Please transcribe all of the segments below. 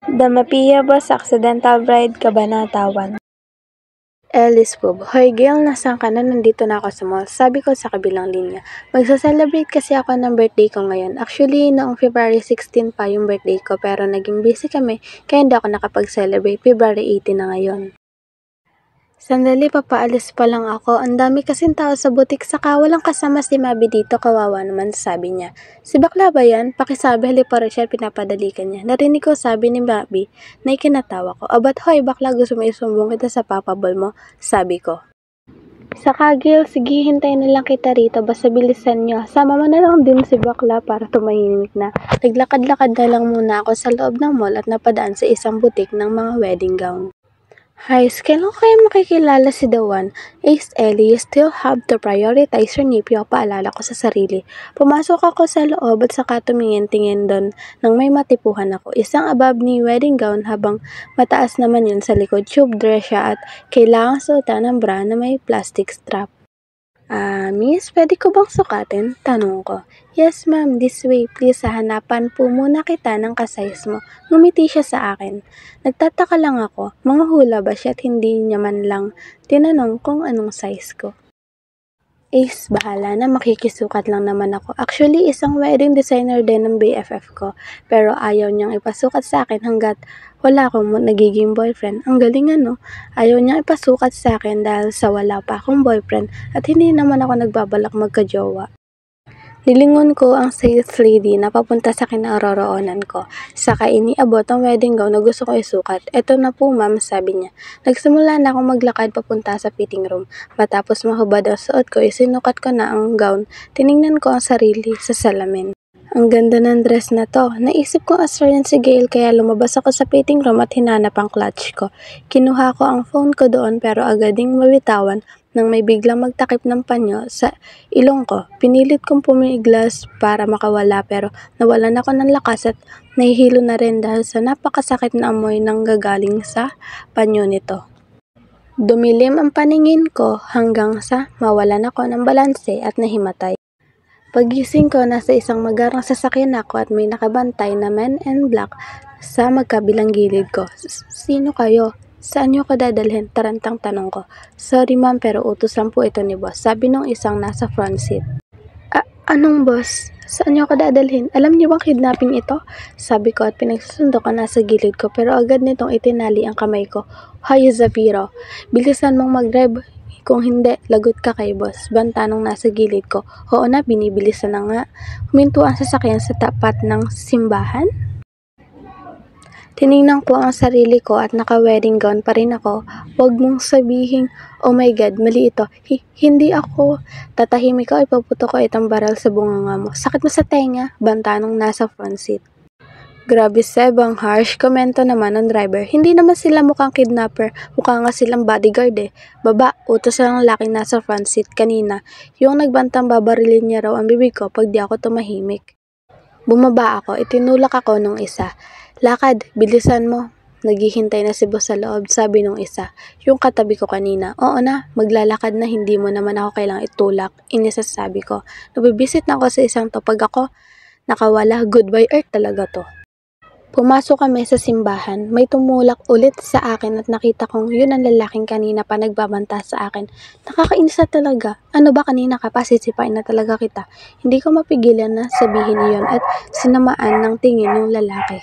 Damapia Boss Accidental Bride Kabanata 1. Ellis Pub. Hoy Gail, nasaan ka na? Nandito na ako sa mall. Sabi ko sa kabilang linya. Magsa-celebrate kasi ako ng birthday ko ngayon. Actually, noong February 16 pa yung birthday ko pero naging busy kami kaya hindi ako nakapag-celebrate. February 18 na ngayon. Sandali, papaalis pa lang ako. Ang dami kasing tao sa butik saka walang kasama si Mabi dito. Kawawa naman, sabi niya. Si bakla ba yan? Pakisabi, halika Rachel, pinapadali ka niya. Narinig ko sabi ni Mabi na ikinatawa ko. Abat hoy, bakla, gusto mo isumbong kita sa papabol mo? Sabi ko. Saka Gil, sige, hintayin na lang kita rito. Basta bilisan niyo. Sama mo na lang din si bakla para tumahimik na. Naglakad-lakad na lang muna ako sa loob ng mall at napadaan sa isang butik ng mga wedding gown. Hi, kailan ko kayo makikilala si The One? Ace Ellie, you still have to prioritize your nephew, paalala ko sa sarili. Pumasok ako sa loob at saka tumingin-tingin doon nang may matipuhan ako. Isang above knee wedding gown habang mataas naman yun sa likod. Tube dress siya at kailangang suotan ng bra na may plastic strap. Miss, pwede ko bang sukatin? Tanong ko. Yes ma'am, this way please, hanapan po muna kita ng kasize mo. Ngumiti siya sa akin. Nagtataka lang ako, mga hula ba siya at hindi niya man lang tinanong kung anong size ko. Ace, bahala na, makikisukat lang naman ako. Actually, isang wedding designer din ng BFF ko, pero ayaw niyang ipasukat sa akin hanggat wala akong nagiging boyfriend. Ang galing ano, ayaw niyang ipasukat sa akin dahil sa wala pa akong boyfriend at hindi naman ako nagbabalak magkajowa. Nilingon ko ang sales lady na papunta sa kinaroroonan ko. Saka iniabot ang wedding gown na gusto ko isukat. Eto na po ma'am, sabi niya. Nagsimula na akong maglakad papunta sa fitting room. Matapos mahubad ang suot ko, isinukat ko na ang gown. Tiningnan ko ang sarili sa salamin. Ang ganda ng dress na to. Naisip ko asar yan si Gail kaya lumabas ako sa fitting room at hinanap ang clutch ko. Kinuha ko ang phone ko doon pero agad ding mabitawan nang may biglang magtakip ng panyo sa ilong ko. Pinilit kong pumiglas para makawala pero nawalan ako ng lakas at nahihilo na rin dahil sa napakasakit na amoy nang gagaling sa panyo nito. Dumilim ang paningin ko hanggang sa mawalan ako ng balanse at nahimatay. Pagising ko, nasa isang magarang sasakyan ako at may nakabantay na men in black sa magkabilang gilid ko. Sino kayo? Saan niyo ko dadalhin? Tarantang tanong ko. Sorry ma'am, pero utos lang po ito ni boss. Sabi nung isang nasa front seat. Anong boss? Saan niyo ko dadalhin? Alam niyo bang kidnapping ito? Sabi ko at pinagsusundo ko nasa gilid ko pero agad nitong itinali ang kamay ko. Hoy Zafiro, bilisan mong mag-drive. Kung hindi, lagot ka kay boss. Banta nung nasa gilid ko. Oo na, binibilisan na nga. Huminto ang sasakyan sa tapat ng simbahan. Tiningnan ko ang sarili ko at naka-wedding gown pa rin ako. Huwag mong sabihin, oh my God, mali ito. Hindi ako. Tatahimik ako, ipaputo ko itong baral sa bunganga mo. Sakit mo sa tenga, banta nung nasa front seat. Grabe Seb, ang harsh. Komento naman ng driver. Hindi naman sila mukhang kidnapper. Mukha nga silang bodyguard eh. Baba, utos lang ang laki nasa front seat kanina. Yung nagbantang babarilin niya raw ang bibig ko pag di ako tumahimik. Bumaba ako, itinulak ako nung isa. Lakad, bilisan mo. Naghihintay na si boss sa loob, sabi nung isa. Yung katabi ko kanina, oo na, maglalakad na, hindi mo naman ako kailangang itulak. Inisasabi ko. Nabibisit na ako sa isang to. Pag ako nakawala, goodbye earth talaga to. Pumasok kami sa simbahan. May tumulak ulit sa akin at nakita kong yun ang lalaking kanina pa nagbabanta sa akin. Nakakainis na talaga. Ano ba kanina ka pa? Sisipain na talaga kita. Hindi ko mapigilan na sabihin niyon at sinamaan ng tingin yung lalaki.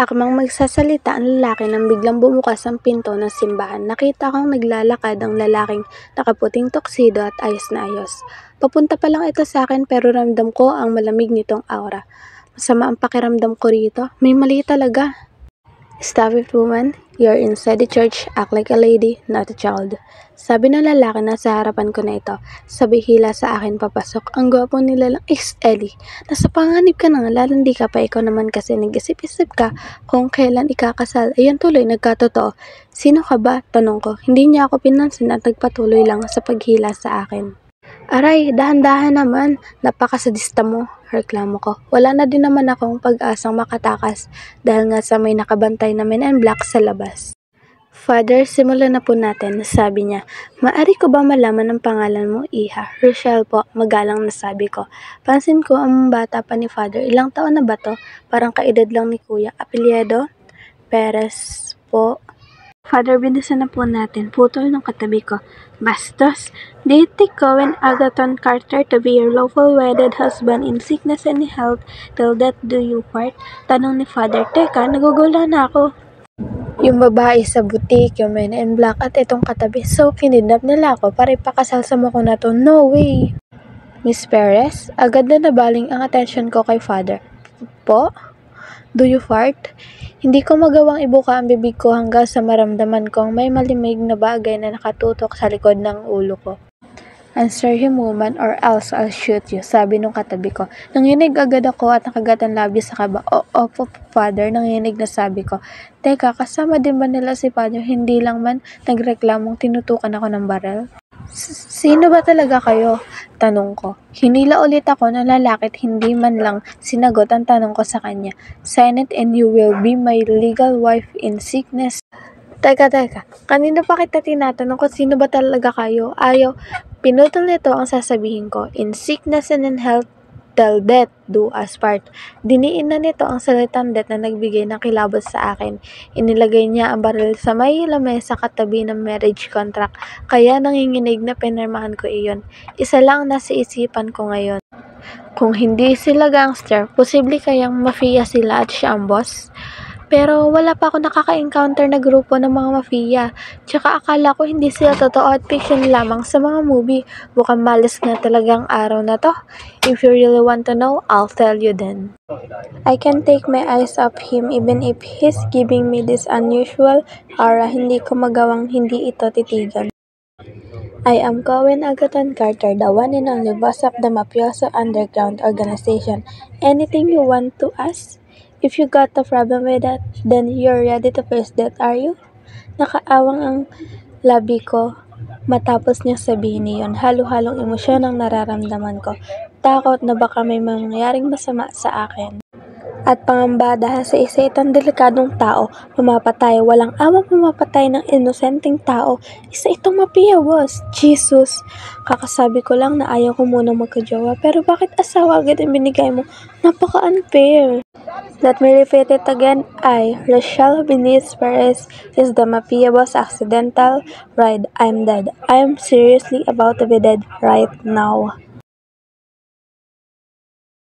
Akmang magsasalita ang lalaki nang biglang bumukas ang pinto ng simbahan. Nakita kong naglalakad ang lalaking nakaputing tuxedo at ayos na ayos. Papunta pa lang ito sa akin pero ramdam ko ang malamig nitong aura. Masama ang pakiramdam ko rito. May mali talaga. Stop it, woman. You're inside the church. Act like a lady, not a child. Sabi ng lalaki na sa harapan ko na ito. Sabi hila sa akin papasok. Ang gwapo nila lang. Ace Ellie, nasa panganib ka na nga. Lalandi ka pa. Ikaw naman kasi nag-isip-isip ka kung kailan ikakasal. Ayan tuloy, nagkatotoo. Sino ka ba? Tanong ko. Hindi niya ako pinansin at nagpatuloy lang sa paghila sa akin. Aray, dahan-dahan naman. Napakasadista mo. Reklamo ko. Wala na din naman akong pag-asang makatakas dahil nga sa may nakabantay na men in black sa labas. Father, simulan na po natin, sabi niya. Maari ko ba malaman ang pangalan mo, Iha? Rochelle po, magalang na sabi ko. Pansin ko ang bata pa ni Father. Ilang taon na ba to? Parang kaedad lang ni Kuya. Apelyido? Perez po. Father, bilisan na po natin. Putol ng katabi ko. Bastos, do you take Cohen Agathon Carter to be your lawful wedded husband in sickness and health till death do you part? Tanong ni Father. Teka, nagugula na ako. Yung babae sa butik, yung men in black at itong katabi. So, kinidnap nila ako para ipakasal sa mako na to. No way! Miss Perez, agad na nabaling ang attention ko kay Father. Po? Do you fart? Hindi ko magawang ibuka ang bibig ko hanggang sa maramdaman kong may malimig na bagay na nakatutok sa likod ng ulo ko. Answer him, woman, or else I'll shoot you, sabi nung katabi ko. Nanginig agad ako at nakagat ang labi sa kaba. Opo, Father, nanginig na sabi ko. Teka, kasama din ba nila si Father? Hindi lang man nagreklamong tinutukan ako ng barel? Sino ba talaga kayo? Tanong ko. Hinila ulit ako ng lalaki at hindi man lang sinagot ang tanong ko sa kanya. Sign it and you will be my legal wife in sickness. Teka. Kanina pa kita tinatanong kung sino ba talaga kayo? Ayaw. Pinutol nito ang sasabihin ko. In sickness and in health, till death do us part. Diniin na nito ang salitang death na nagbigay ng kilabot sa akin. Inilagay niya ang baril sa may lamesa katabi ng marriage contract. Kaya nanginginig na pinirmahan ko iyon. Isa lang nasa isipan ko ngayon. Kung hindi sila gangster, posible kayang mafia sila at siya ang boss? Pero wala pa ako nakaka-encounter na grupo ng mga mafia. Tsaka akala ko hindi sila totoo at fiction lamang sa mga movie. Mukhang malas nga talagang araw na to. If you really want to know, I'll tell you then. I can't take my eyes off him even if he's giving me this unusual aura. Hindi ko magawang hindi ito titigan. I am Cohen Agathon Carter, the one and only boss of the mafioso underground organization. Anything you want to ask? If you got a problem with that, then you're ready to face that, are you? Nakaawang ang labi ko matapos niya sabihin niyon. Halo-halong emosyon ang nararamdaman ko. Takot na baka may mangyaring masama sa akin. At pangamba dahil sa isa itong delikadong tao, mamapatay, walang awang mamapatay ng inosenteng tao. Isa itong mafia boss. Jesus! Kakasabi ko lang na ayaw ko munang magkajowa, pero bakit asawa agad ang binigay mo? Napaka-unfair! Let me repeat it again. I, Rochelle Benitez Perez, is the mafia boss accidental bride. I'm dead. I'm seriously about to be dead right now.